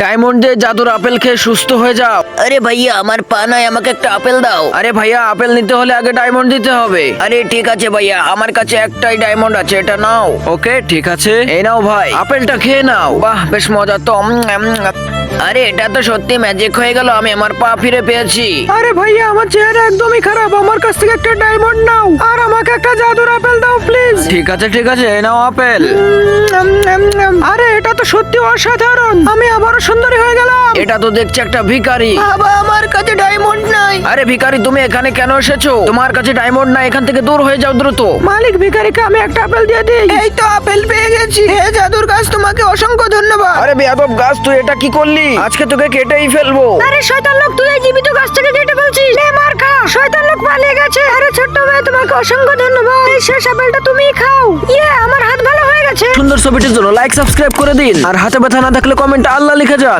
Diamond দিয়ে জাদুর apple খেয়ে সুস্থ হয়ে যাও। আরে ভাইয়া আমার পা নাই, আমাকে একটা আপেল দাও। আরে ভাইয়া, আপেল নিতে হলে আগে ডায়মন্ড দিতে হবে। আরে ঠিক আছে ভাইয়া, আমার কাছে একটাই ডায়মন্ড আছে, এটা নাও। ওকে ঠিক আছে, এই নাও ভাই, আপেলটা খেয়ে নাও। বাহ বেশ মজা তো। আরে এটা তো সত্যি ম্যাজিক হয়ে গেল, আমি আমার পা ফিরে পেয়েছি। আরে ভাইয়া, আমার চেহারা একদমই খারাপ, আমার কাছ থেকে একটা ডায়মন্ড নাও আর আমাকে একটা জাদুর আপেল দাও প্লিজ। ঠিক আছে ঠিক আছে, এই নাও আপেল। আরে এটা তো সত্যি অসাধারণ, আমি আবারও সুন্দরী হয়ে গেলাম। এটা তো দেখছি একটা ভিখারি। বাবা আমার কাছে ডায়মন্ড নাই। আরে ভিখারি, তুমি এখানে কেন এসেছো? তোমার কাছে ডায়মন্ড না, এখান থেকে দূর হয়ে যাও দ্রুত। মালিক, ভিখারিকে আমি একটা আপেল দিয়ে দিই। এই তো আপেল পেয়ে গেছি। হে জাদুর গাছ, তোমাকে অসংখ্য ধন্যবাদ। আরে বেয়াদব গাছ, তুই এটা কি করলি? আজকে তোকে কেটেই ফেলবো। আরে শয়তান লোক, তুই এই জীবিত গাছ থেকে কেটে ফেলছিস। নে মার খা, শয়তান লোক পালিয়ে গেছে। আরে ছোট্ট ভাই, তোমাকে অসংখ্য ধন্যবাদ। এই শেষ আপেলটা তুমিই খাও। ইয়ে, আমার হাত ভালো হয়ে গেছে। সুন্দর ছবিটির জন্য লাইক সাবস্ক্রাইব করে দিন, আর হাতে ব্যথা না থাকলে কমেন্টে আল্লাহ লিখে যান।